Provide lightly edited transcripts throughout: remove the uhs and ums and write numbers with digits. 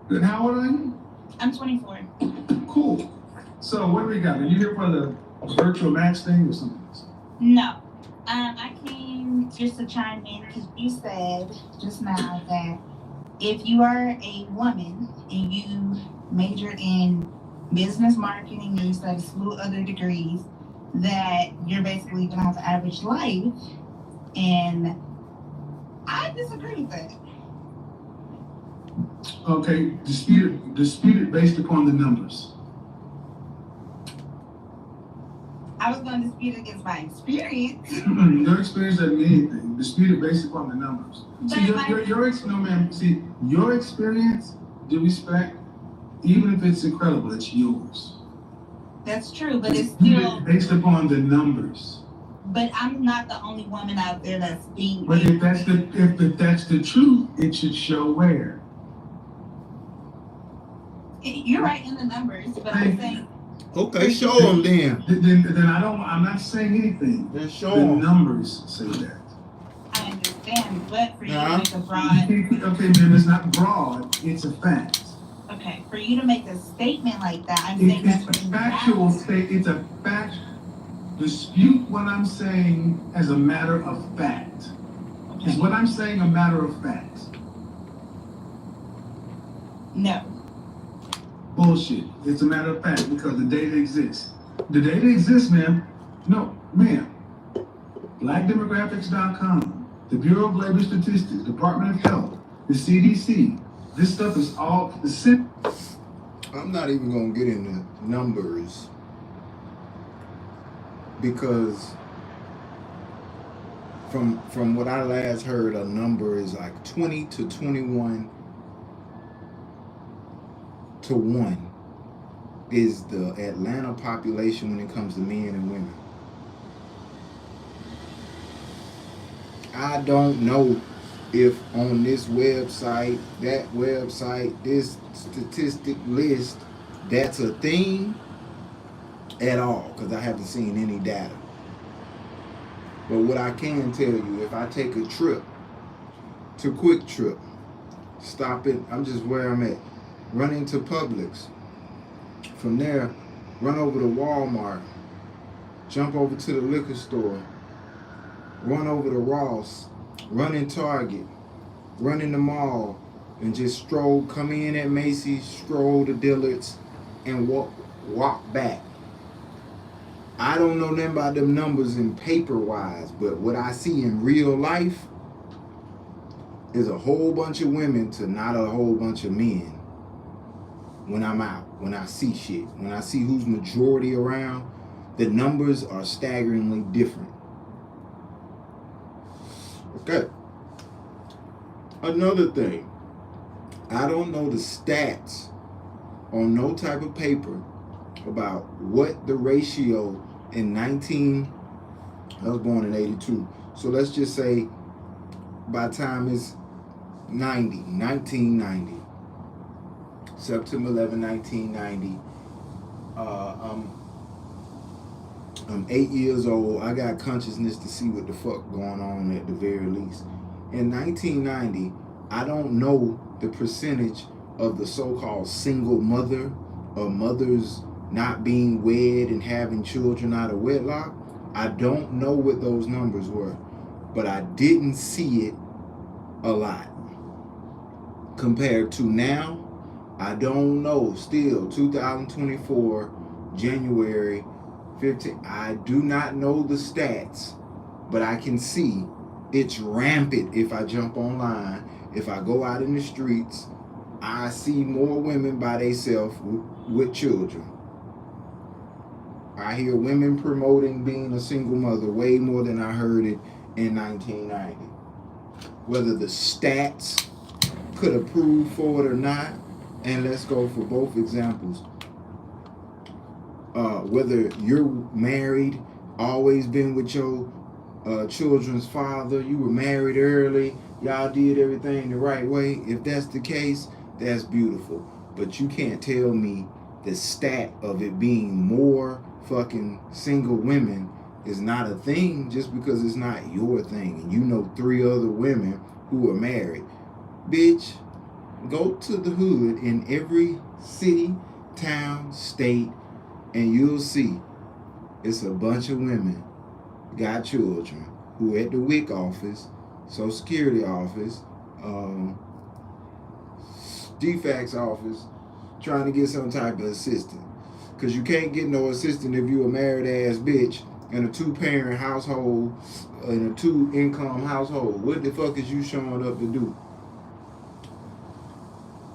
Good. How old are you? I'm 24. Cool. So what do we got? Are you here for the virtual match thing or something else? No. I came just to chime in because you said just now that if you are a woman and you majored in business marketing and you studied a slew of other degrees, that you're basically gonna have an average life. And I disagree with that. Okay, disputed based upon the numbers. I was going to dispute it against my experience. Your experience doesn't mean anything. Disputed based upon the numbers. But See, no, ma'am. See, your experience, due respect, even if it's incredible, it's yours. That's true, but it's still based upon the numbers. But I'm not the only woman out there that's being. But if that's the truth, it should show where. You're right in the numbers, but I'm saying. Okay, show them then. Then I'm not saying anything. Then show the them. Numbers say that. I understand, but for you to make a broad. Okay, man, it's not broad. It's a fact. Okay, for you to make a statement like that, I'm saying that's a factual statement. It's a fact. Dispute what I'm saying as a matter of fact. Okay. Is what I'm saying a matter of fact? No. Bullshit. It's a matter of fact because the data exists. The data exists, ma'am. No, ma'am. Blackdemographics.com, the Bureau of Labor Statistics, Department of Health, the CDC. This stuff is all the same. I'm not even gonna get into numbers because from what I last heard, a number is like 20 to 21 to 1 is the Atlanta population when it comes to men and women. I don't know if on this website, that website, this statistic list, that's a thing at all, because I haven't seen any data. But what I can tell you, if I take a trip to Quick Trip, stop it, I'm just where I'm at, run into Publix, from there, run over to Walmart, jump over to the liquor store, run over to Ross, run in Target, run in the mall, and just stroll, come in at Macy's, stroll to Dillard's, and walk back. I don't know nothing about them numbers in paper-wise, but what I see in real life is a whole bunch of women to not a whole bunch of men when I'm out, when I see shit, when I see who's majority around, the numbers are staggeringly different. Okay. Another thing, I don't know the stats on no type of paper about what the ratio in I was born in 82. So let's just say by the time it's 1990, September 11, 1990, I'm 8 years old. I got consciousness to see what the fuck going on at the very least. In 1990, I don't know the percentage of the so-called single mother or mothers not being wed and having children out of wedlock. I don't know what those numbers were, but I didn't see it a lot. Compared to now, I don't know. Still, 2024, January 15, I do not know the stats, but I can see it's rampant if I jump online. If I go out in the streets, I see more women by themselves with children. I hear women promoting being a single mother way more than I heard it in 1990. Whether the stats could approve for it or not, and let's go for both examples. Whether you're married, always been with your children's father, you were married early, y'all did everything the right way. If that's the case, that's beautiful. But you can't tell me the stat of it being more fucking single women is not a thing just because it's not your thing. And you know 3 other women who are married. Bitch, Go to the hood in every city, town, state, and you'll see it's a bunch of women got children who at the WIC office, Social Security office, DFACS office, trying to get some type of assistance. Because you can't get no assistance if you a married ass bitch in a 2-parent household, in a 2-income household. What the fuck is you showing up to do?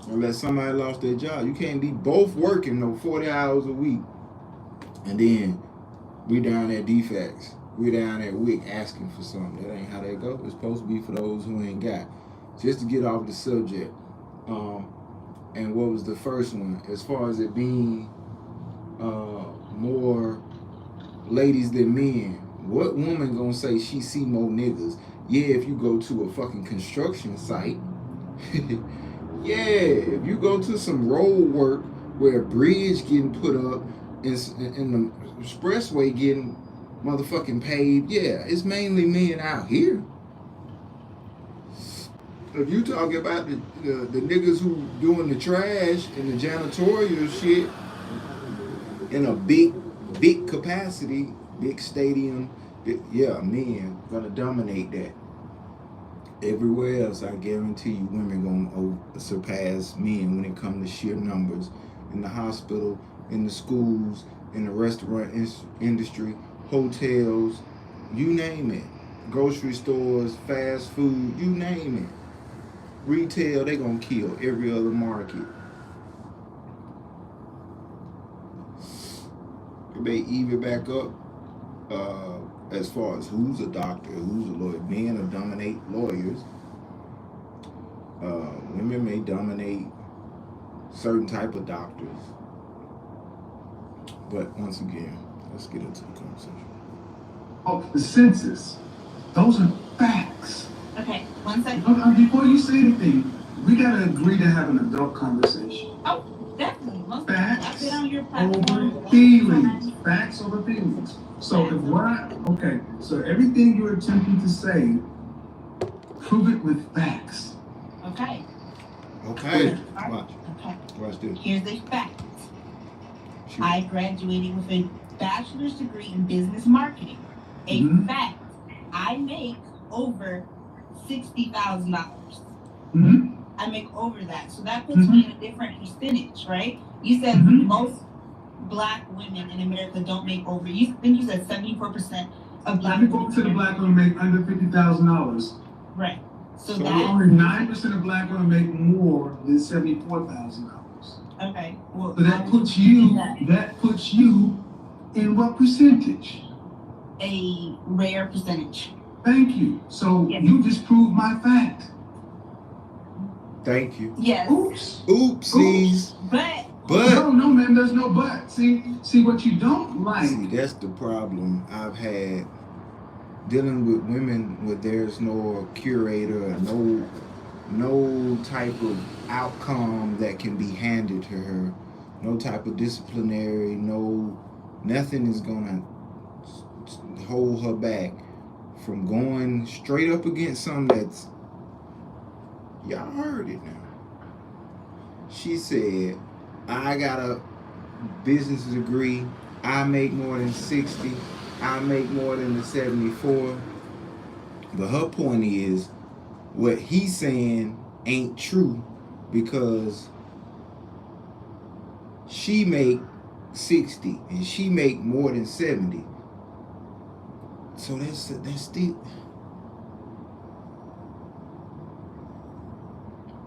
Unless somebody lost their job. You can't be both working no 40 hours a week. And then we down at DFACS. We down at WIC asking for something. That ain't how that go. It's supposed to be for those who ain't got. Just to get off the subject. And what was the first one? As far as it being more ladies than men. What woman gonna say she see more niggas? Yeah, if you go to a fucking construction site. Yeah, if you go to some road work where a bridge getting put up and the expressway getting motherfucking paved, yeah, it's mainly men out here. If you talking about the niggas who doing the trash and the janitorial shit in a big capacity, big stadium, yeah, men gonna dominate that. Everywhere else, I guarantee you, women gonna surpass men when it comes to sheer numbers. In the hospital, in the schools, in the restaurant industry, hotels, you name it. Grocery stores, fast food, you name it. Retail, they gonna kill every other market. They even back up as far as who's a doctor, who's a lawyer. Men will dominate lawyers. Women may dominate certain type of doctors. But once again, let's get into the conversation. Oh, the census. Those are facts. Okay, one second. Before you say anything, we gotta agree to have an adult conversation. Oh, definitely. Most Facts I've been on your platform. over feelings. Facts over feelings. So so everything you're attempting to say, prove it with facts. Okay. Okay. Right. Watch. Okay. Watch this. Here's a fact. Shoot. I graduated with a bachelor's degree in business marketing. A Mhm. fact. I make over $60,000. Mm-hmm. I make over that. So that puts me in a different percentage, right? You said Mhm. most black women in America don't make over. You think you said 74% of black women. 94% of black women make under $50,000. Right. So So that Only 9% of black women make more than $74,000. okay. Well, So that puts you in what percentage? a rare percentage. Thank you. So Yes. you just proved my fact. Thank you. Yes. Oops. Oopsies. But But No, man, there's no but. See what you don't like. see, that's the problem I've had dealing with women where there's no curator, no type of outcome that can be handed to her, no type of disciplinary, nothing is gonna hold her back from going straight up against something that's, y'all heard it now. She said, I got a business degree, I make more than 60, I make more than the 74. But her point is, what he's saying ain't true because she make 60 and she make more than 70. So that's still,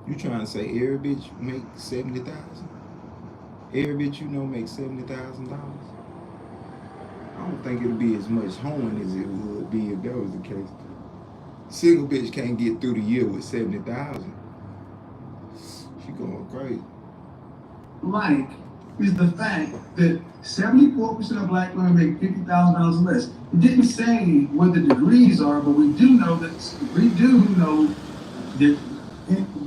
you trying to say every bitch make 70,000? Every bitch you know make $70,000? I don't think it'd be as much hoeing as it would be if that was the case. Single bitch can't get through the year with 70,000. She going crazy. Like is the fact that 74% of black women make $50,000 less. It didn't say what the degrees are, but we do know that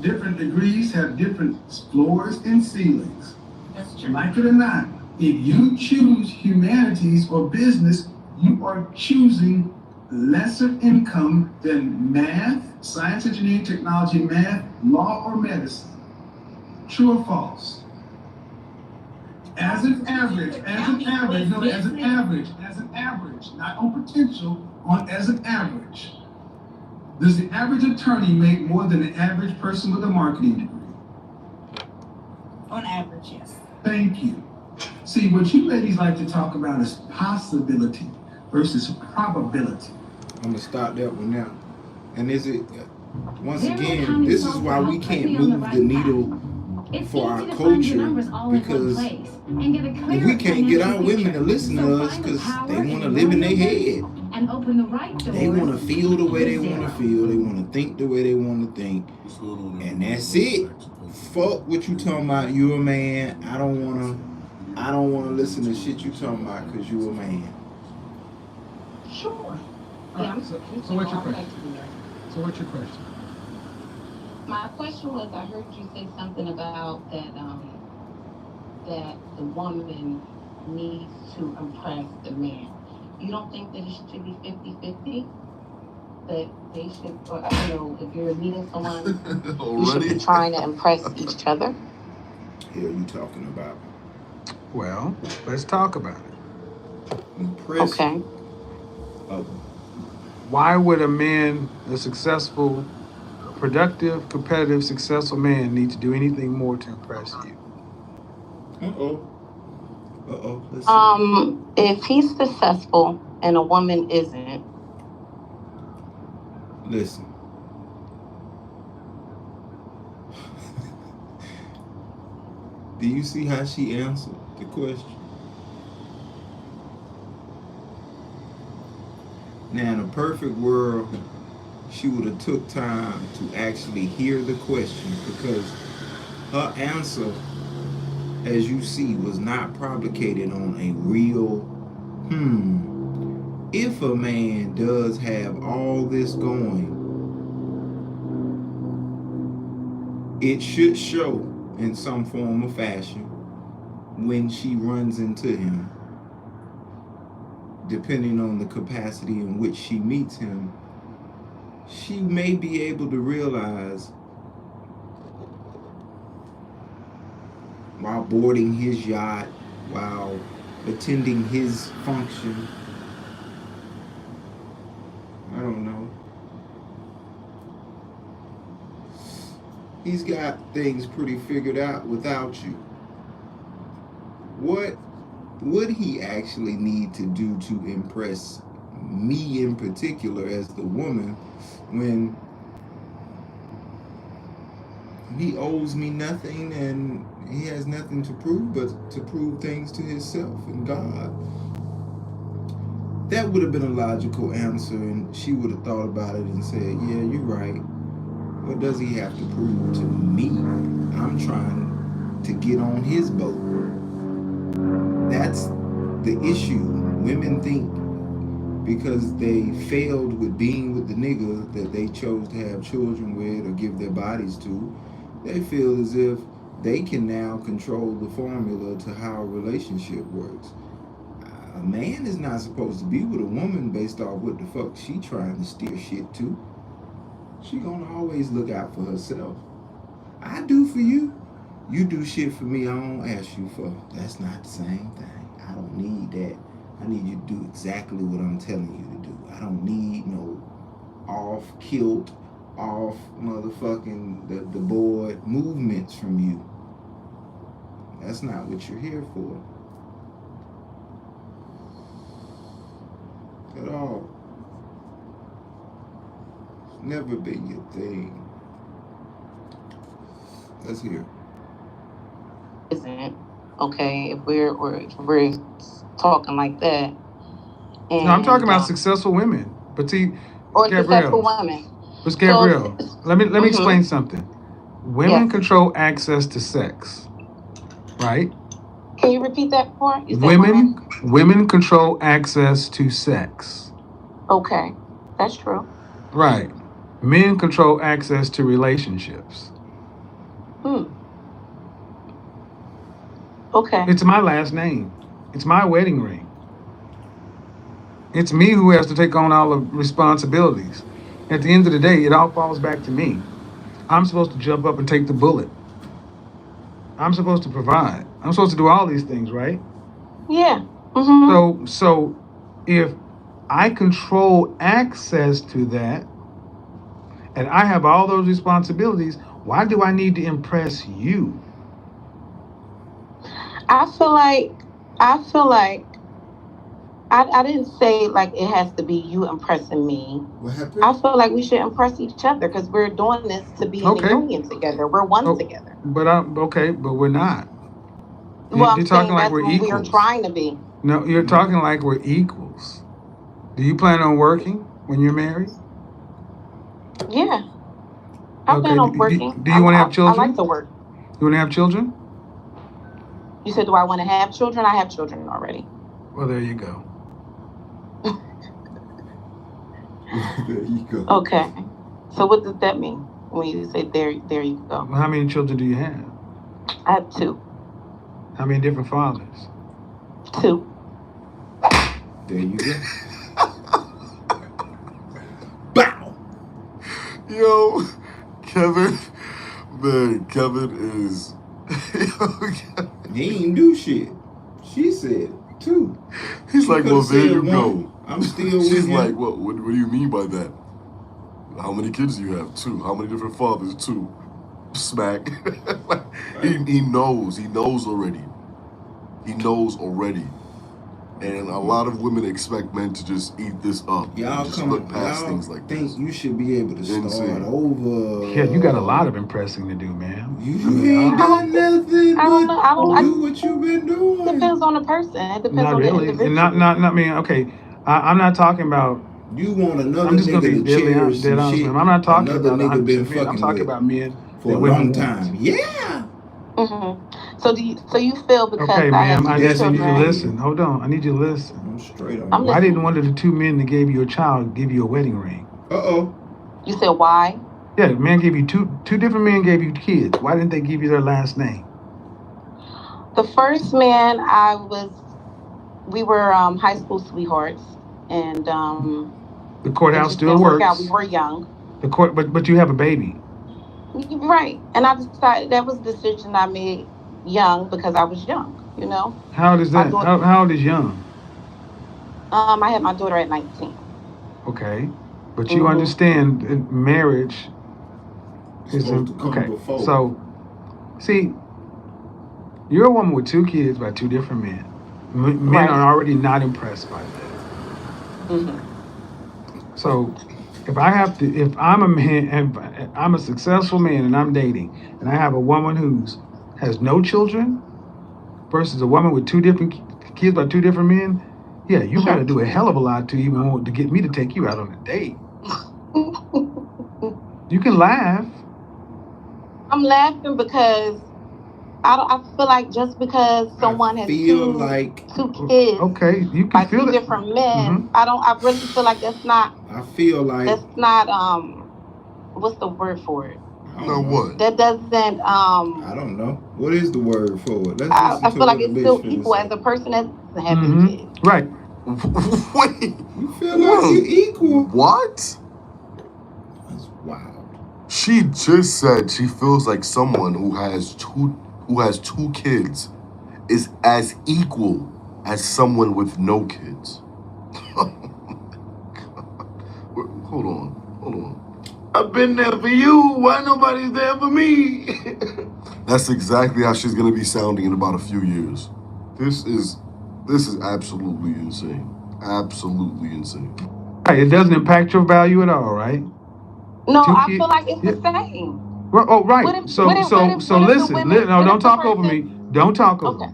different degrees have different floors and ceilings. that's true. Like it or not, if you choose humanities or business, you are choosing lesser income than math, science, engineering, technology, math, law, or medicine. True or false? As an average, not on potential, as an average. Does the average attorney make more than the average person with a marketing degree? On average, yes. Thank you. See, what you ladies like to talk about is possibility versus probability. I'm gonna stop that one now. And is it once again? This is why we can't move the needle for our culture, because if we can't get our women to listen to us because they want to live in their head. And open the right doors. They want to feel the way they want to feel. They want to think the way they want to think. And that's it. Fuck what you talking about. You a man. I don't wanna listen to shit you talking about because you a man. Sure. Yeah, So what's your question? My question was, I heard you say something about that that the woman needs to impress the man. You don't think that it should be 50-50? That they should, or, if you're meeting someone, you should be trying to impress each other? Hell you talking about? Well, let's talk about it. Impress. Okay. Why would a successful, productive, competitive, successful man need to do anything more to impress you? Let's see. If he's successful and a woman isn't. Listen. Do you see how she answered the question? Now, in a perfect world, she would have took time to actually hear the question, because her answer, as you see, was not predicated on a real, if a man does have all this going, it should show in some form or fashion when she runs into him, depending on the capacity in which she meets him. She may be able to realize, while boarding his yacht, while attending his function, I don't know, he's got things pretty figured out without you. What would he actually need to do to impress me in particular as the woman, when he owes me nothing and he has nothing to prove but to prove things to himself and God? That would have been a logical answer, and she would have thought about it and said, yeah, you're right. What does he have to prove to me? I'm trying to get on his boat. That's the issue. Women think because they failed with being with the nigga that they chose to have children with or give their bodies to, they feel as if they can now control the formula to how a relationship works. A man is not supposed to be with a woman based off what the fuck she trying to steer shit to. She gonna always look out for herself. I do for you. You do shit for me I don't ask you for. That's not the same thing. I don't need that. I need you to do exactly what I'm telling you to do. I don't need no off-kilt, off motherfucking the board movements from you. That's not what you're here for. At all. It's never been your thing. Let's hear. Isn't okay if we're talking like that. And, No, I'm talking about successful women. But see, or Gabrielle, successful women. But Gabrielle, let me explain something. Women Yes. control access to sex, right? Can you repeat that part? You said Women control access to sex. Okay, that's true. Right. Men control access to relationships. Okay. It's my last name. It's my wedding ring. It's me who has to take on all the responsibilities. At the end of the day, it all falls back to me. I'm supposed to jump up and take the bullet. I'm supposed to provide. I'm supposed to do all these things, right? Yeah. Mm-hmm. So if I control access to that and I have all those responsibilities, why do I need to impress you? I feel like I didn't say like it has to be you impressing me. What I happened? feel like we should impress each other because we're doing this to be in a Okay. union together. We're one Oh, together. but we're not. Well, I'm You're talking saying like that's we're what we are equals. trying to be. No, you're talking like we're equals. Do you plan on working when you're married? Yeah. I Okay. plan on working. Do you want to have I like children? to work. You want to have children? You said, do I want to have children? I have children already. Well, there you go. There you go. Okay. So what does that mean when you say there you go? How many children do you have? I have two. How many different fathers? Two. There you go. Bow. Yo, Kevin, man, Kevin is. He ain't do shit. She said two. He's She like, coulda well, there said you one. go. I'm still with She's him. like, what do you mean by that? How many kids do you have? Two. How many different fathers? Two. Smack. he knows. He knows already. He knows already. And a lot of women expect men to just eat this up. Y'all and just come. look past Y'all things like think this. you should be able to start Insane. over. Yeah, you got a lot of impressing to do, man. You I mean, ain't done nothing I don't know. but do what you been doing. Depends on the person. It depends not on the really. individual. And not. I mean, okay. I'm not talking about. You want another I'm just gonna nigga be to dead cherish honest some with shit him. I'm not talking another about nigga 100% been men. I'm fucking talking with about men for that a women long want. time. Yeah. So you feel because Okay, I have ma'am. I two just need you to children? listen. Hold on. I need you to listen. I'm straight on. I'm Why listening. didn't one of the two men that gave you a child give you a wedding ring? Uh-oh. You said why? Yeah, man gave you two different men gave you kids. Why didn't they give you their last name? The first man we were high school sweethearts, and The it courthouse just still didn't work works. out. We were young. The court, but you have a baby. Right. And I decided that was a decision I made young because I was young, you know. How old is My that? daughter, How old is young? I had my daughter at 19. Okay, but you Mhm. understand that marriage is Supposed to come okay. before. So, see, you're a woman with two kids by two different men. Men Right. are already not impressed by that. Mhm. So, if I'm a man and I'm a successful man and I'm dating, and I have a woman has no children versus a woman with two different kids by two different men, yeah, you got to do a hell of a lot to even want to get me to take you out on a date. You can laugh. I'm laughing because I feel like just because someone has feel like two kids Okay, you by can feel two it. different men, Mhm. I really feel like that's not I feel like what's the word for it? I Now don't know. what? That doesn't I don't know. What is the word for it? Let's I listen to feel like what it's the still bitch equal finna as a person that doesn't have any Mhm. kids. Right. Wait. You feel like you equal? What? That's wild. She just said she feels like someone who has two kids is as equal as someone with no kids. Hold on. I've been there for you. Why nobody's there for me? That's exactly how she's gonna be sounding in about a few years. This is absolutely insane. Absolutely insane. Right. It doesn't impact your value at all, right? No, Two I kids. feel like it's Yeah. the same. Well, oh, right. What if- So what if- so what if- so what if the listen. women- No, what don't if the talk over person- me. Don't talk over Okay. me.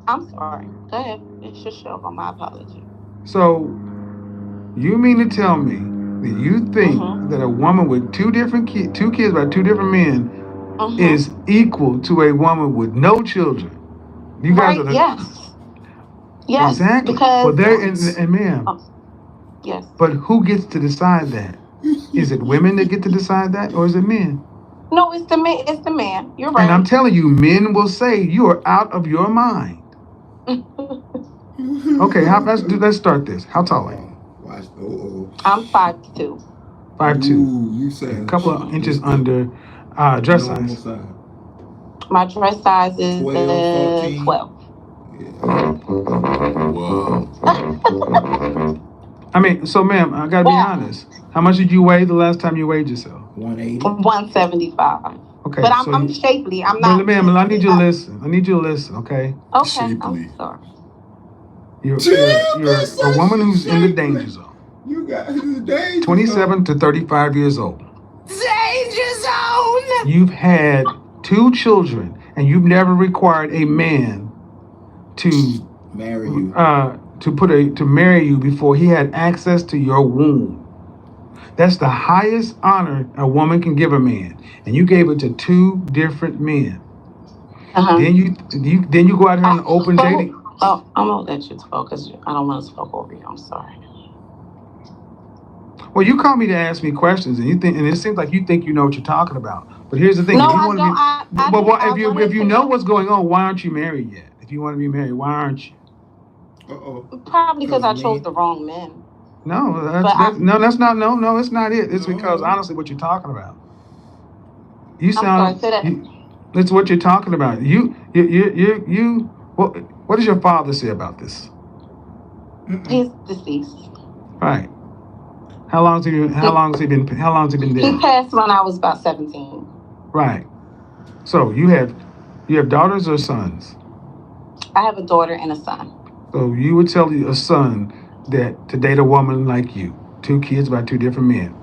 I'm sorry. Go ahead. It's your show. My apology. So you mean to tell me that you think Mhm. that a woman with two kids by two different men Mhm. is equal to a woman with no children? You guys right? are the Yes. Yes. exactly. Because Well, there and ma'am. Oh. yes. But who gets to decide that? Is it women that get to decide that, or is it men? No, it's the man. It's the man. You're right. And I'm telling you, men will say you are out of your mind. Okay, let's start this. How tall are you? Watch. I'm 5'2". 5'2". Ooh, you saying A couple of inches under dress normal size. My dress size is 12, 14. 12. Wow. I mean, so ma'am, I gotta be Wow. honest. How much did you weigh the last time you weighed yourself? 180. 175. Okay, But so I'm you, shapely. I'm but not. ma'am, I need you to listen. I need you to listen, okay? Okay, Shapely. I'm sorry. You're That's a woman who's in the shapely. danger zone. You got the danger 27 to 35 years old. Danger zone. You've had 2 children, and you've never required a man to marry you. to marry you before he had access to your womb. That's the highest honor a woman can give a man, and you gave it to 2 different men. Uh-huh. Then you go out here on an open dating. Oh, I'm gonna let you talk because I don't want to talk over you. I'm sorry. Well, you called me to ask me questions, and it seems like you think you know what you're talking about. But here's the thing: No, if you I want don't. to be, I well, didn't- I if wanted you to know know- what's going on, why aren't you married yet? If you want to be married, why aren't you? Probably because I 'Cause chose me. the wrong men. No, But that's I- no, that's not no, it's not it. It's No. because honestly, what you're talking about. You sorry, sound. say that. It's what you're talking about. You. What does your father say about this? He's deceased. Right. How long has he been He dead? passed when I was about 17. Right. So you have daughters or sons? I have a daughter and a son. So you would tell a son that to date a woman like you, 2 kids by 2 different men.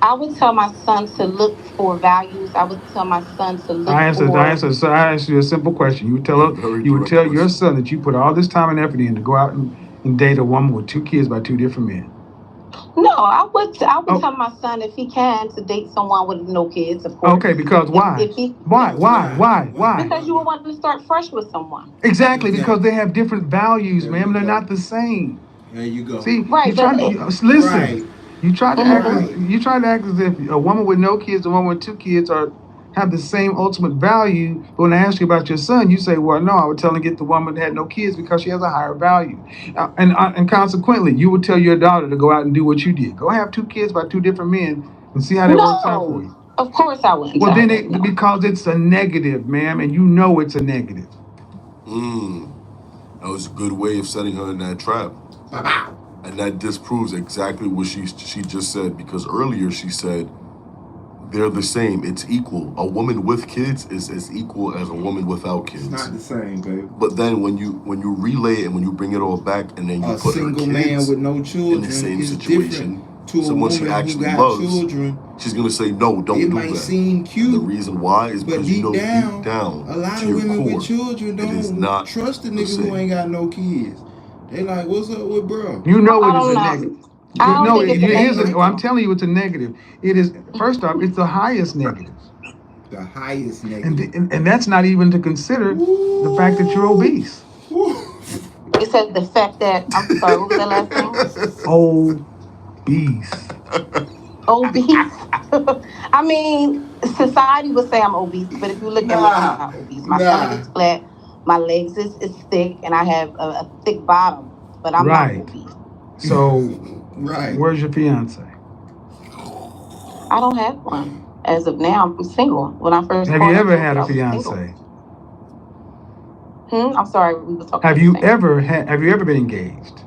I would tell my son to look for values. I would tell my son to look I answered. for. So I asked you a simple question. You would tell Very you would direct tell your question. son that you put all this time and effort in to go out and date a woman with 2 kids by 2 different men. No, I would Oh. tell my son if he can to date someone with no kids, of course. Okay, because why? If he, Why? because you would want to start fresh with someone. Exactly, because they have different values, There ma'am. you They're go. not the same. There you go. See, Right, you try but- to listen. Right. You try to act Right. as if a woman with no kids and a woman with 2 kids have the same ultimate value. But when I ask you about your son, you say, "Well, no, I would tell him to get the woman that had no kids because she has a higher value." And consequently, you would tell your daughter to go out and do what you did. Go have 2 kids by 2 different men and see how that works out for you. Of course I wouldn't. Well, tell then her, no. because it's a negative, ma'am, and you know it's a negative. That was a good way of setting her in that trap. Bye-bye. And that disproves exactly what she just said, because earlier she said they're the same. It's equal. A woman with kids is as equal as a woman without It's kids. not the same, baby. But then when you relay it and when you bring it all back and then you A put her single man kids with no children in the same is situation, different to a someone she woman who actually got loves, children. she's gonna say no, don't It do might that. seem cute. The reason why is But because you deep know down, deep down a lot to of your women core, with children it is don't not trust a the nigga who same. ain't got no kids. They like, what's up with bro? You know I it is don't a know. negative. I don't No, think it's a negative. I'm telling you, it's a negative. It is. First off, it's the highest negative, The highest negative. and that's not even to consider the fact that you're obese. Woo. You said the fact that, I'm sorry, what was that last name? Obese. Obese. I mean, society would say I'm obese, but if you look at me, I'm not obese. My stomach is flat, my legs is thick, and I have a thick bottom, but I'm Right. not obese. So, Right. where's your fiance? I don't have one. As of now, I'm single. When I first Have called you ever myself, had I a was single. fiance? I'm sorry, we were talking Have about you the same. ever been engaged?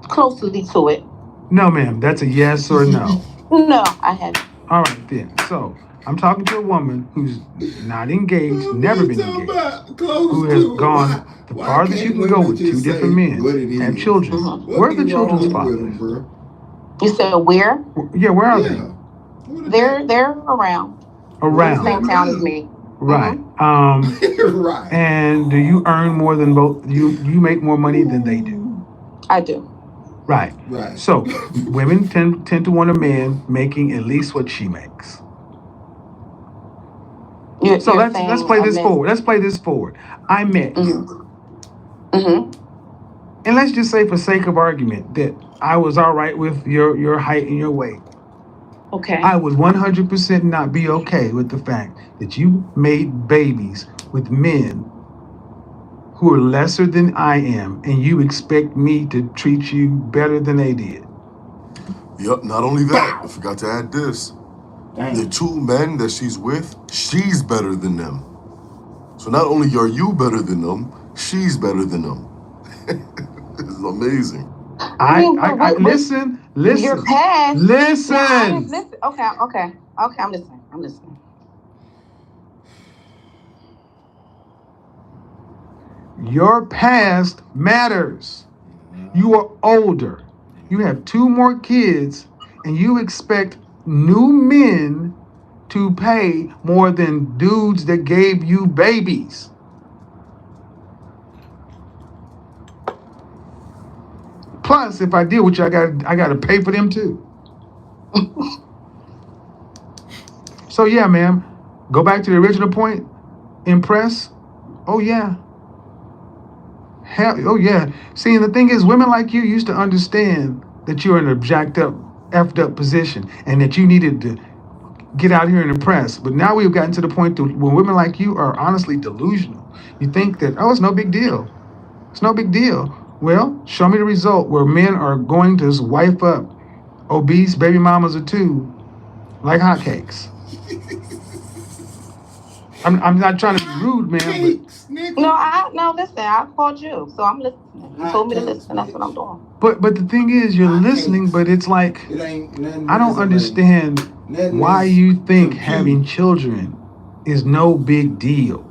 Closely to it. No, ma'am. That's a yes or no. No, I haven't. All right then. So I'm talking to a woman who's not engaged, never been engaged, who has gone the farthest you can go with 2 different men, have children. Mhm. Where are the children's fathers? You said where? Yeah, where are they? They're around. Around. Same town as me. Right. Right. And do you earn more than both? You make more money than they do. I do. Right. Right. So women tend to want a man making at least what she makes. So You're let's saying play a this man- forward. Let's play this forward. I met you. Mhm. And let's just say, for sake of argument, that I was all right with your height and your weight. Okay. I would 100% not be okay with the fact that you made babies with men who are lesser than I am, and you expect me to treat you better than they did. Yep, not only that, I forgot to add this. The two men that she's with, she's better than them. So not only are you better than them, she's better than them. It's amazing. I listen. Your past. Listen. Yeah, listen. Okay. I'm listening. Your past matters. You are older. You have 2 more kids, and you expect new men to pay more than dudes that gave you babies. Plus, if I deal with you, I got to pay for them too. So yeah, ma'am. Go back to the original point. Impress. Oh yeah. Oh yeah. See, and the thing is, women like you used to understand that you're in a jacked up, effed up position, and that you needed to get out here and impress. But now we've gotten to the point where women like you are honestly delusional. You think that, oh, it's no big deal. It's no big deal. Well, show me the result where men are going to wife up obese baby mamas or 2 like hotcakes. I'm not trying to be rude, man. No, listen, I called you, so I'm listening. You told me to listen, that's what I'm doing. But the thing is, you're listening, but it's like, It ain't nothing. I don't understand why you think having children is no big deal.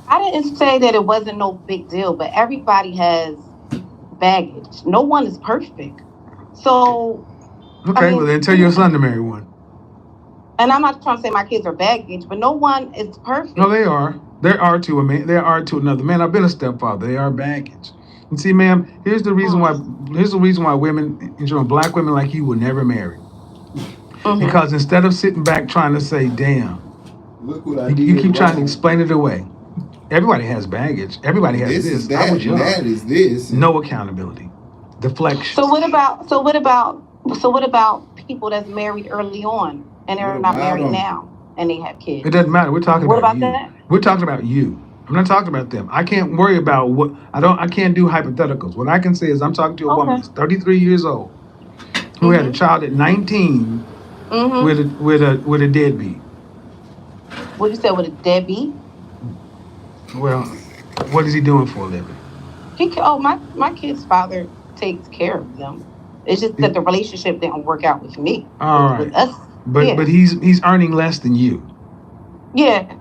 I didn't say that it wasn't no big deal, but everybody has baggage. No one is perfect. So. Okay, well then tell your son to marry one. And I'm not trying to say my kids are baggage, but no one is perfect. No, they are. There are to a man. There are to another man. I've been a stepfather. They are baggage. And see, ma'am, here's the reason why women, black women like you, will never marry. Mm-hmm. Because instead of sitting back trying to say, "Damn," look what I did. You keep trying to explain it away. Everybody has baggage. Everybody has this. Is that, that is this. No accountability. Deflection. So what about people that's married early on and they're not married now and they have kids? It doesn't matter. We're talking about you. That? We're talking about you. I'm not talking about them. I can't worry about what I can't do hypotheticals. What I can say is I'm talking to a woman who's 33 years old who had a child at 19 with a deadbeat. What you said, with a deadbeat? Well, what is he doing for a living? My kid's father takes care of them. It's just that the relationship didn't work out with me. All right. With us. But he's earning less than you. Yeah.